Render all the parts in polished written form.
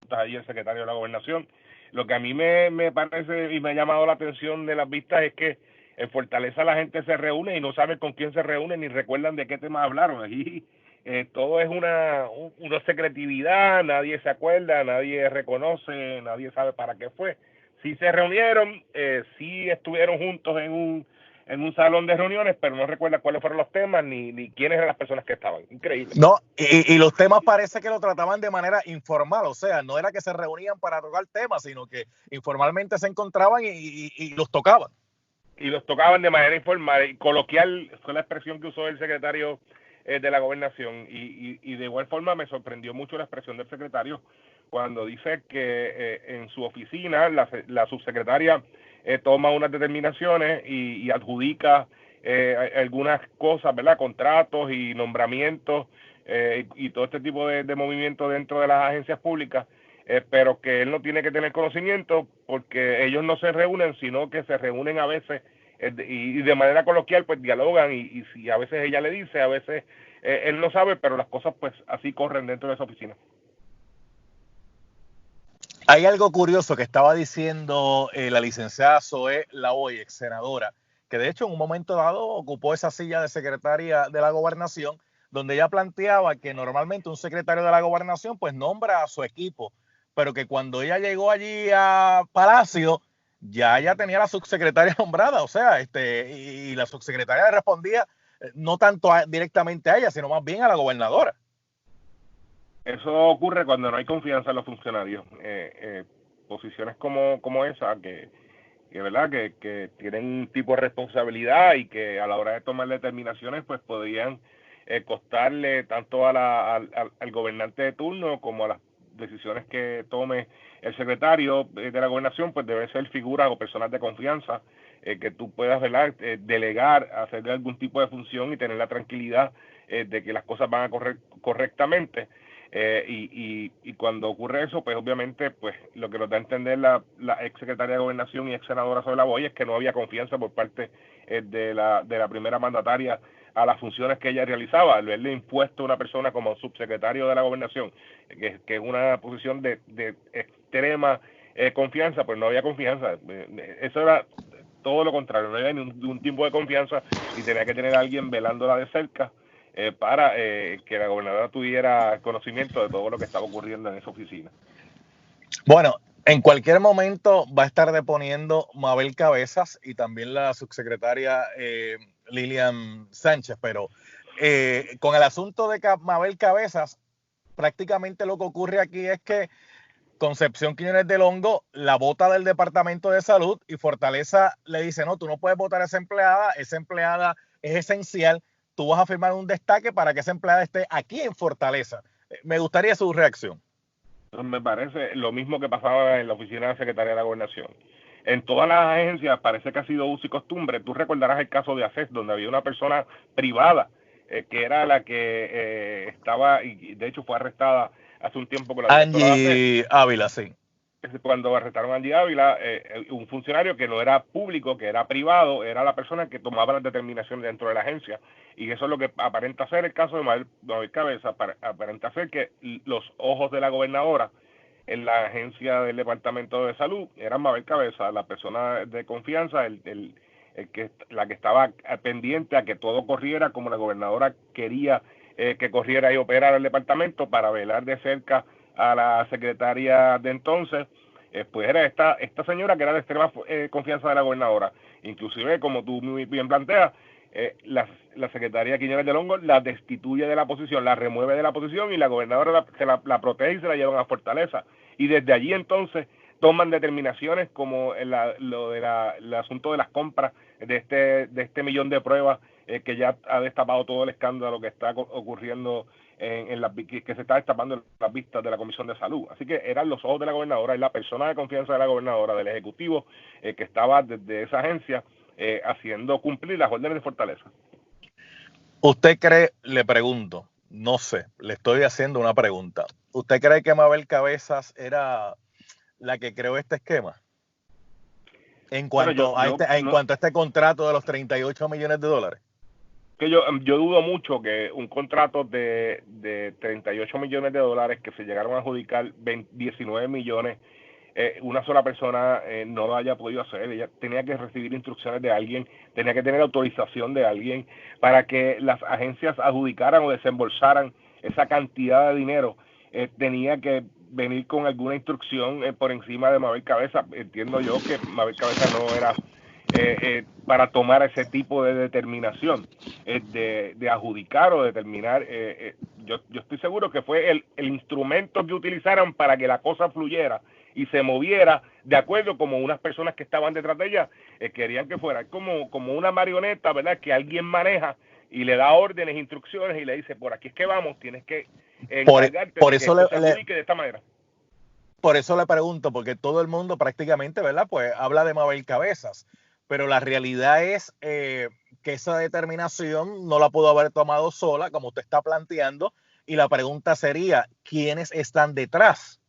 juntas allí el secretario de la Gobernación. Lo que a mí me parece y me ha llamado la atención de las vistas es que en Fortaleza la gente se reúne y no sabe con quién se reúne ni recuerdan de qué temas hablaron. Allí todo es una secretividad, nadie se acuerda, nadie reconoce, nadie sabe para qué fue. Sí se reunieron, sí estuvieron juntos en un salón de reuniones, pero no recuerda cuáles fueron los temas ni quiénes eran las personas que estaban. Increíble. No, y los temas parece que lo trataban de manera informal, o sea, no era que se reunían para tocar temas, sino que informalmente se encontraban y los tocaban. Y los tocaban de manera informal y coloquial, fue la expresión que usó el secretario de la Gobernación, y de igual forma me sorprendió mucho la expresión del secretario cuando dice que en su oficina la subsecretaria toma unas determinaciones y adjudica algunas cosas, ¿verdad? Contratos y nombramientos y todo este tipo de movimientos dentro de las agencias públicas, pero que él no tiene que tener conocimiento porque ellos no se reúnen, sino que se reúnen a veces y de manera coloquial pues dialogan y si a veces ella le dice, a veces él no sabe, pero las cosas pues así corren dentro de esa oficina. Hay algo curioso que estaba diciendo la licenciada Zoé Lavoy, ex senadora, que de hecho en un momento dado ocupó esa silla de secretaria de la Gobernación, donde ella planteaba que normalmente un secretario de la Gobernación pues nombra a su equipo, pero que cuando ella llegó allí a Palacio, ya ella tenía la subsecretaria nombrada, o sea, y la subsecretaria le respondía no tanto directamente a ella, sino más bien a la gobernadora. Eso ocurre cuando no hay confianza en los funcionarios. Posiciones como esa, ¿verdad? Que tienen un tipo de responsabilidad y que a la hora de tomar determinaciones pues podrían costarle tanto al gobernante de turno como a las decisiones que tome el secretario de la gobernación, pues debe ser figuras o personas de confianza que tú puedas, ¿verdad? Delegar, hacerle algún tipo de función y tener la tranquilidad de que las cosas van a correr correctamente. Y cuando ocurre eso, pues obviamente pues lo que nos da a entender la ex secretaria de Gobernación y ex senadora Zoe Lavoy es que no había confianza por parte de la primera mandataria a las funciones que ella realizaba, al verle impuesto a una persona como subsecretario de la Gobernación, que es una posición de extrema confianza, pues no había confianza. Eso era todo lo contrario, no había ningún tipo de confianza y tenía que tener a alguien velándola de cerca para que la gobernadora tuviera conocimiento de todo lo que estaba ocurriendo en esa oficina. Bueno, en cualquier momento va a estar deponiendo Mabel Cabezas y también la subsecretaria Lilian Sánchez, pero con el asunto de Mabel Cabezas, prácticamente lo que ocurre aquí es que Concepción Quiñones del Hongo la bota del Departamento de Salud y Fortaleza le dice, no, tú no puedes votar a esa empleada es esencial, tú vas a firmar un destaque para que esa empleada esté aquí en Fortaleza. Me gustaría su reacción. Me parece lo mismo que pasaba en la oficina de la Secretaría de la Gobernación. En todas las agencias parece que ha sido uso y costumbre. Tú recordarás el caso de ACES, donde había una persona privada que era la que estaba, y de hecho fue arrestada hace un tiempo con la directora de ACES. Angie Ávila, sí. Cuando arrestaron a Angie Ávila, un funcionario que no era público, que era privado, era la persona que tomaba las determinaciones dentro de la agencia. Y eso es lo que aparenta ser el caso de Mabel Cabeza, aparenta ser que los ojos de la gobernadora en la agencia del Departamento de Salud eran Mabel Cabeza, la persona de confianza, la que estaba pendiente a que todo corriera como la gobernadora quería que corriera y operara el departamento, para velar de cerca a la secretaria de entonces, pues era esta señora que era de extrema confianza de la gobernadora. Inclusive, como tú muy bien planteas, la secretaria Quiñones del Hongo la destituye de la posición, la remueve de la posición y la gobernadora la protege y se la llevan a Fortaleza. Y desde allí entonces toman determinaciones como el asunto de las compras de este millón de pruebas que ya ha destapado todo el escándalo que está ocurriendo que se está destapando en las vistas de la Comisión de Salud. Así que eran los ojos de la gobernadora, es la persona de confianza de la gobernadora, del ejecutivo que estaba desde esa agencia haciendo cumplir las órdenes de Fortaleza. ¿Usted cree, le pregunto, no sé, le estoy haciendo una pregunta, ¿usted cree que Mabel Cabezas era la que creó este esquema? En cuanto a este contrato de los $38 millones. Que yo dudo mucho que un contrato de 38 millones de dólares que se llegaron a adjudicar 19 millones, una sola persona no lo haya podido hacer. Ella tenía que recibir instrucciones de alguien, tenía que tener autorización de alguien para que las agencias adjudicaran o desembolsaran esa cantidad de dinero. Tenía que venir con alguna instrucción por encima de Mabel Cabeza. Entiendo yo que Mabel Cabeza no era para tomar ese tipo de determinación, de adjudicar o determinar. Yo estoy seguro que fue el instrumento que utilizaron para que la cosa fluyera y se moviera de acuerdo como unas personas que estaban detrás de ella querían que fuera. Como una marioneta, ¿verdad? Que alguien maneja y le da órdenes, instrucciones y le dice, por aquí es que vamos, tienes que encargarte por de eso que esto se adjudique de esta manera. Por eso le pregunto, porque todo el mundo prácticamente, ¿verdad? Pues habla de Mabel Cabezas, pero la realidad es que esa determinación no la pudo haber tomado sola, como usted está planteando, y la pregunta sería, ¿quiénes están detrás?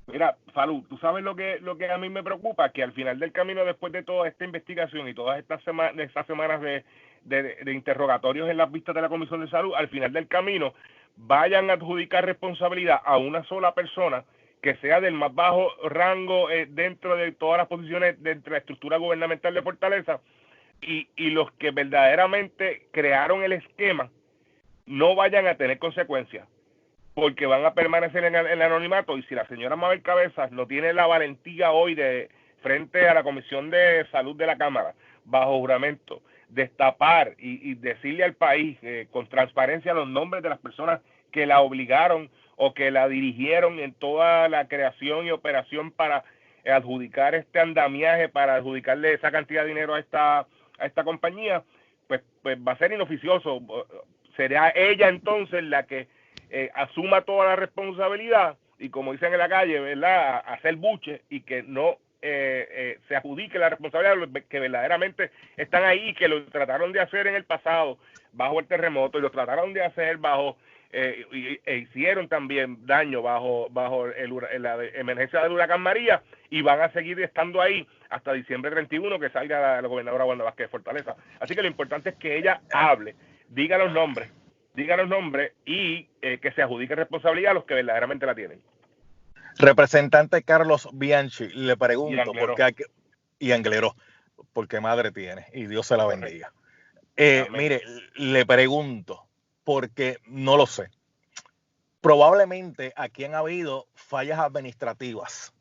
Mira, Falú, tú sabes lo que a mí me preocupa, que al final del camino, después de toda esta investigación y todas estas semanas de interrogatorios en las vistas de la Comisión de Salud, al final del camino vayan a adjudicar responsabilidad a una sola persona que sea del más bajo rango dentro de todas las posiciones dentro de la estructura gubernamental de Fortaleza, y los que verdaderamente crearon el esquema no vayan a tener consecuencias, porque van a permanecer en el anonimato. Y si la señora Mabel Cabezas no tiene la valentía hoy de frente a la Comisión de Salud de la Cámara, bajo juramento, destapar y decirle al país con transparencia los nombres de las personas que la obligaron o que la dirigieron en toda la creación y operación para adjudicar este andamiaje, para adjudicarle esa cantidad de dinero a esta compañía, pues va a ser inoficioso. Será ella entonces la que asuma toda la responsabilidad y, como dicen en la calle, ¿verdad?, hacer buche y que no se adjudique la responsabilidad que verdaderamente están ahí, que lo trataron de hacer en el pasado bajo el terremoto y lo trataron de hacer bajo e hicieron también daño bajo la emergencia del huracán María, y van a seguir estando ahí hasta diciembre 31 que salga la gobernadora Wanda Vázquez de Fortaleza. Así que lo importante es que ella hable, diga los nombres y que se adjudique responsabilidad a los que verdaderamente la tienen. Representante Carlos Bianchi, le pregunto, y Angleró, porque madre tiene, y Dios se la bendiga. Mire, le pregunto, porque no lo sé. Probablemente aquí han habido fallas administrativas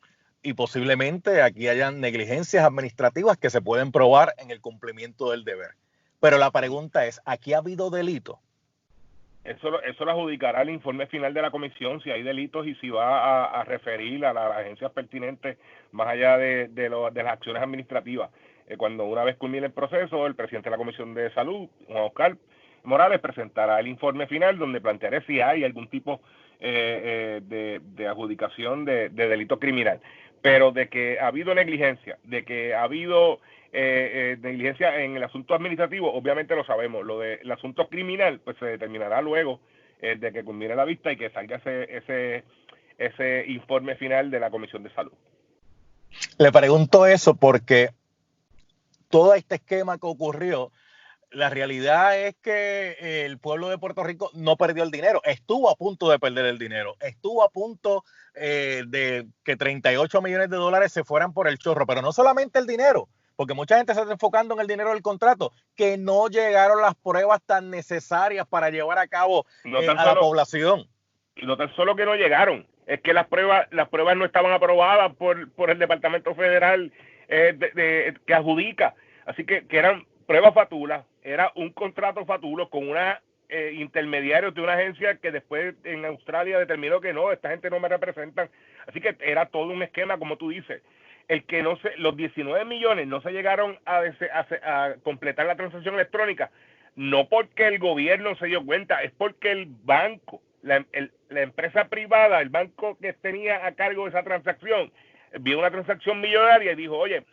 y posiblemente aquí hayan negligencias administrativas que se pueden probar en el cumplimiento del deber. Pero la pregunta es, ¿aquí ha habido delito? Eso lo adjudicará el informe final de la comisión, si hay delitos y si va a referir a las agencias pertinentes más allá de las acciones administrativas. Cuando una vez culmine el proceso, el presidente de la Comisión de Salud, Juan Oscar Morales, presentará el informe final donde planteará si hay algún tipo de adjudicación de delito criminal. Pero de que ha habido negligencia, de que ha habido negligencia en el asunto administrativo, obviamente lo sabemos. Lo del asunto criminal, pues se determinará luego de que culmine la vista y que salga ese informe final de la Comisión de Salud. Le pregunto eso porque todo este esquema que ocurrió, la realidad es que el pueblo de Puerto Rico no perdió el dinero, estuvo a punto de perder el dinero, estuvo a punto de que 38 millones de dólares se fueran por el chorro, pero no solamente el dinero, porque mucha gente se está enfocando en el dinero del contrato, que no llegaron las pruebas tan necesarias para llevar a cabo la población. Y no tan solo que no llegaron, es que las pruebas no estaban aprobadas por el Departamento Federal que adjudica, así que eran pruebas fatulas, era un contrato fatulo con una intermediarios de una agencia que después en Australia determinó que no, esta gente no me representan, así que era todo un esquema, como tú dices. El que los 19 millones no se llegaron a completar la transacción electrónica, no porque el gobierno se dio cuenta, es porque el banco, la empresa privada, el banco que tenía a cargo de esa transacción, vio una transacción millonaria y dijo, oye,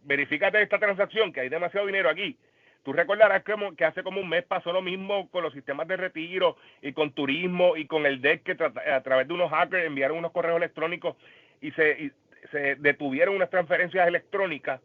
verifícate esta transacción, que hay demasiado dinero aquí. Tú recordarás que hace como un mes pasó lo mismo con los sistemas de retiro y con turismo y con el DEC, que a través de unos hackers enviaron unos correos electrónicos y se detuvieron unas transferencias electrónicas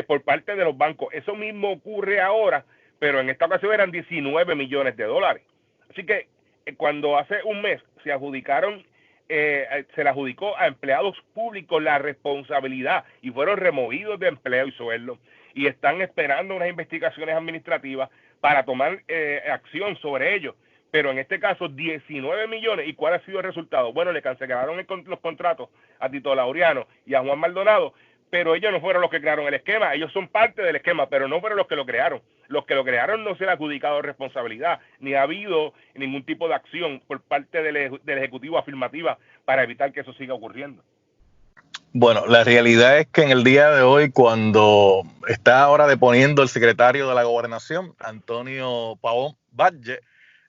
por parte de los bancos. Eso mismo ocurre ahora pero en esta ocasión eran 19 millones de dólares. Así que cuando hace un mes se adjudicaron, se le adjudicó a empleados públicos la responsabilidad y fueron removidos de empleo y sueldo y están esperando unas investigaciones administrativas para tomar acción sobre ello. Pero en este caso 19 millones. ¿Y cuál ha sido el resultado? Bueno, le cancelaron los contratos a Tito Laureano y a Juan Maldonado, pero ellos no fueron los que crearon el esquema. Ellos son parte del esquema, pero no fueron los que lo crearon. Los que lo crearon no se le ha adjudicado responsabilidad, ni ha habido ningún tipo de acción por parte del Ejecutivo afirmativa para evitar que eso siga ocurriendo. Bueno, la realidad es que en el día de hoy, cuando está ahora deponiendo el secretario de la Gobernación, Antonio Pavón Badge,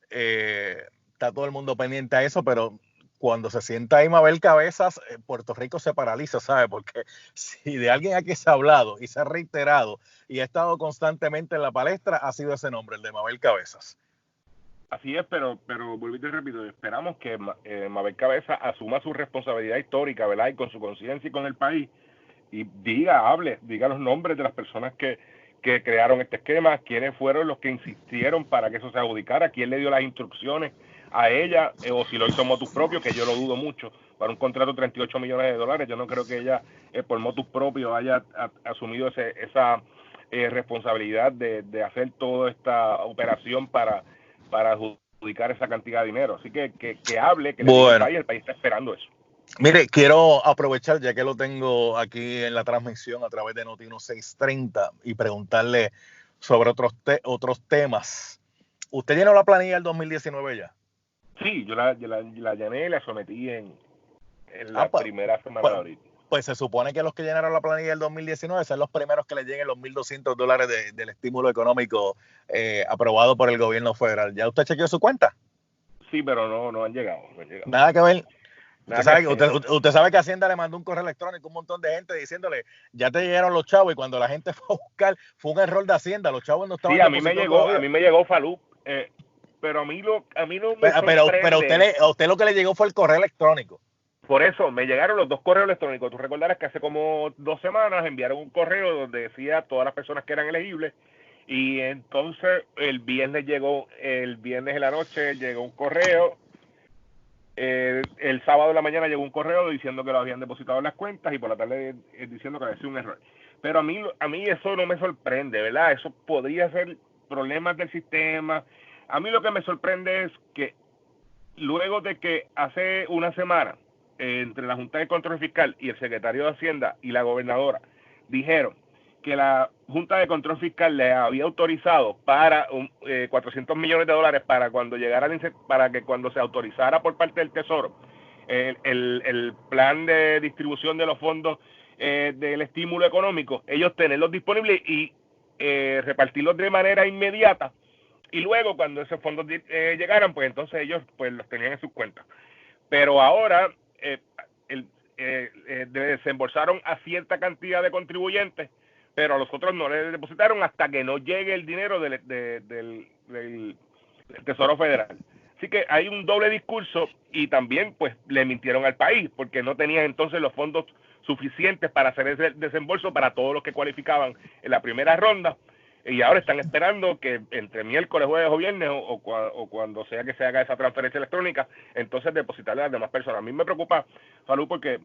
está todo el mundo pendiente a eso, pero cuando se sienta ahí Mabel Cabezas, Puerto Rico se paraliza, ¿sabe? Porque si de alguien aquí se ha hablado y se ha reiterado y ha estado constantemente en la palestra, ha sido ese nombre, el de Mabel Cabezas. Así es, pero vuelvo y te repito, esperamos que Mabel Cabezas asuma su responsabilidad histórica, ¿verdad? Y con su conciencia y con el país, y diga los nombres de las personas que crearon este esquema, quiénes fueron los que insistieron para que eso se adjudicara, quién le dio las instrucciones a ella, o si lo hizo motus propio, que yo lo dudo mucho, para un contrato de 38 millones de dólares, yo no creo que ella por motus propio haya asumido esa responsabilidad de hacer toda esta operación para adjudicar esa cantidad de dinero. Así que hable, que le diga al país, el país está esperando eso. Mire, quiero aprovechar, ya que lo tengo aquí en la transmisión a través de Noti 630, y preguntarle sobre otros temas. ¿Usted llenó la planilla del 2019 ya? Sí, yo la llené y la sometí en la primera semana de abril. Pues se supone que los que llenaron la planilla del 2019 son los primeros que les lleguen los $1,200 del estímulo económico aprobado por el gobierno federal. ¿Ya usted chequeó su cuenta? Sí, pero no han llegado. Nada que ver. Usted sabe que Hacienda le mandó un correo electrónico a un montón de gente diciéndole, ya te llegaron los chavos, y cuando la gente fue a buscar, fue un error de Hacienda, los chavos no estaban. Sí, a mí me llegó Falú, pero a mí no me sorprende. Pero a usted lo que le llegó fue el correo electrónico. Por eso, me llegaron los 2 correos electrónicos. Tú recordarás que hace como 2 semanas enviaron un correo donde decía a todas las personas que eran elegibles, y entonces el viernes en la noche llegó un correo, el sábado en la mañana llegó un correo diciendo que lo habían depositado en las cuentas, y por la tarde diciendo que había sido un error. Pero a mí eso no me sorprende, ¿verdad? Eso podría ser problemas del sistema. A mí lo que me sorprende es que luego de que hace una semana entre la Junta de Control Fiscal y el secretario de Hacienda y la gobernadora dijeron que la Junta de Control Fiscal le había autorizado para $400 millones para cuando para que cuando se autorizara por parte del Tesoro el plan de distribución de los fondos del estímulo económico, ellos tenerlos disponibles y repartirlos de manera inmediata, y luego cuando esos fondos llegaran, pues entonces ellos pues los tenían en sus cuentas. Pero ahora desembolsaron a cierta cantidad de contribuyentes, pero a los otros no les depositaron hasta que no llegue el dinero del Tesoro Federal. Así que hay un doble discurso, y también pues le mintieron al país porque no tenían entonces los fondos suficientes para hacer ese desembolso para todos los que cualificaban en la primera ronda, y ahora están esperando que entre miércoles, jueves o viernes o cuando sea que se haga esa transferencia electrónica, entonces depositarle a las demás personas. A mí me preocupa, Falú, porque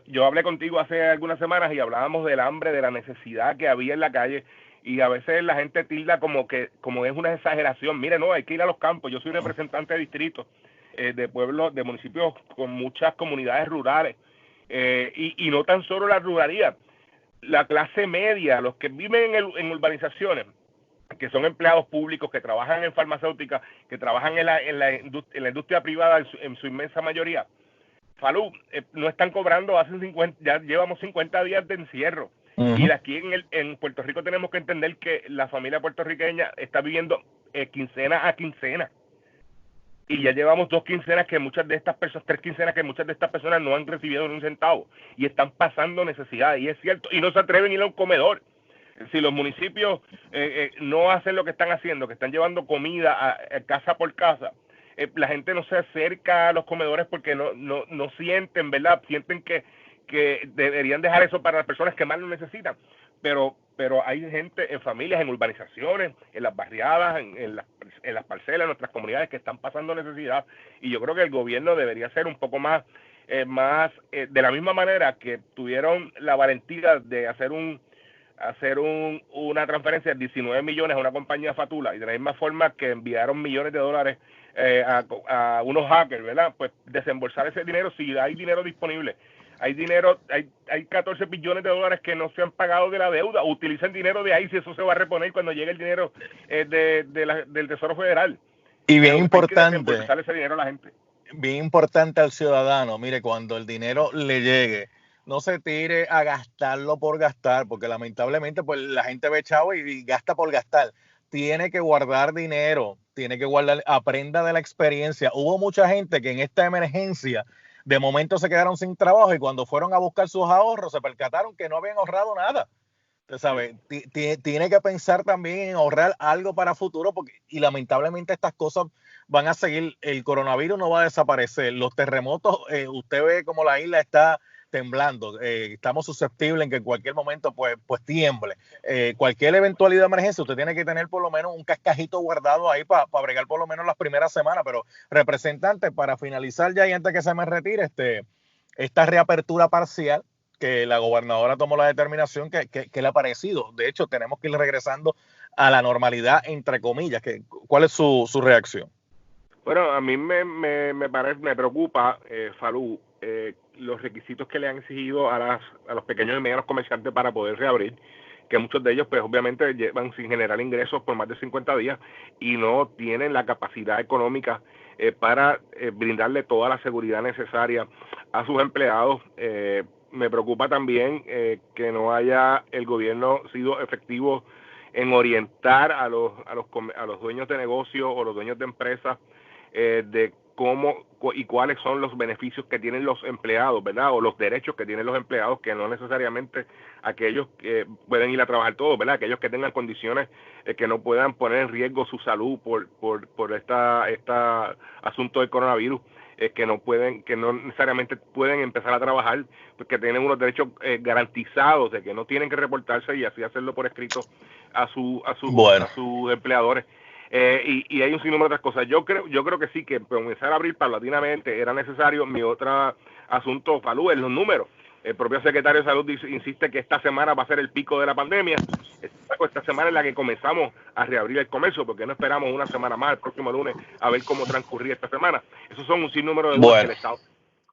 yo hablé contigo hace algunas semanas y hablábamos del hambre, de la necesidad que había en la calle, y a veces la gente tilda como es una exageración. Mire, no, hay que ir a los campos. Yo soy representante de distritos, de pueblos, de municipios con muchas comunidades rurales, y no tan solo la ruralidad, la clase media, los que viven en urbanizaciones, que son empleados públicos, que trabajan en farmacéuticas, que trabajan en la industria privada en su inmensa mayoría. Falú, no están cobrando ya llevamos 50 días de encierro. Uh-huh. Y aquí en Puerto Rico tenemos que entender que la familia puertorriqueña está viviendo quincena a quincena. Y ya llevamos 2 quincenas que muchas de estas personas, 3 quincenas que muchas de estas personas no han recibido ni un centavo y están pasando necesidades, y es cierto, y no se atreven a ir a un comedor. Si los municipios no hacen lo que están haciendo, que están llevando comida a casa por casa, la gente no se acerca a los comedores porque no sienten, ¿verdad? Sienten que deberían dejar eso para las personas que más lo necesitan. pero hay gente en familias, en urbanizaciones, en las barriadas, en las parcelas, en nuestras comunidades que están pasando necesidad, y yo creo que el gobierno debería ser un poco más, de la misma manera que tuvieron la valentía de hacer una transferencia de 19 millones a una compañía Fatula, y de la misma forma que enviaron millones de dólares a unos hackers, ¿verdad? Pues desembolsar ese dinero si hay dinero disponible. Hay 14 billones de dólares que no se han pagado de la deuda. Utilicen dinero de ahí si eso se va a reponer cuando llegue el dinero del Tesoro Federal. Y bien Pero hay que importante, desembolsar ese dinero a la gente. bien importante al ciudadano, mire, cuando el dinero le llegue, no se tire a gastarlo por gastar, porque lamentablemente pues la gente ve chavo y gasta por gastar. Tiene que guardar dinero, tiene que guardar, aprenda de la experiencia. Hubo mucha gente que en esta emergencia de momento se quedaron sin trabajo y cuando fueron a buscar sus ahorros se percataron que no habían ahorrado nada. Usted sabe, tiene que pensar también en ahorrar algo para futuro porque, y lamentablemente estas cosas van a seguir. El coronavirus no va a desaparecer. Los terremotos, usted ve como la isla está temblando. Estamos susceptibles en que en cualquier momento pues tiemble. Cualquier eventualidad de emergencia, usted tiene que tener por lo menos un cascajito guardado ahí para bregar por lo menos las primeras semanas. Pero, representante, para finalizar ya y antes que se me retire, esta reapertura parcial que la gobernadora tomó la determinación que le ha parecido. De hecho, tenemos que ir regresando a la normalidad, entre comillas. ¿Cuál es su reacción? Bueno, a mí me preocupa, Falú, los requisitos que le han exigido a los pequeños y medianos comerciantes para poder reabrir, que muchos de ellos pues obviamente llevan sin generar ingresos por más de 50 días y no tienen la capacidad económica para brindarle toda la seguridad necesaria a sus empleados. Me preocupa también que no haya el gobierno sido efectivo en orientar a los dueños de negocio o los dueños de empresas de cómo y cuáles son los beneficios que tienen los empleados, ¿verdad? O los derechos que tienen los empleados, que no necesariamente aquellos que pueden ir a trabajar todos, ¿verdad? Aquellos que tengan condiciones que no puedan poner en riesgo su salud por esta asunto del coronavirus, que no necesariamente pueden empezar a trabajar, porque tienen unos derechos garantizados de que no tienen que reportarse y así hacerlo por escrito a sus empleadores. Y hay un sinnúmero de otras cosas. Yo creo que sí, que comenzar a abrir paulatinamente era necesario. Mi otro asunto, Falú, es los números. El propio secretario de Salud insiste que esta semana va a ser el pico de la pandemia. Esta semana es la que comenzamos a reabrir el comercio, porque no esperamos una semana más, el próximo lunes, a ver cómo transcurría esta semana. Esos son un sinnúmero de dudas que el Estado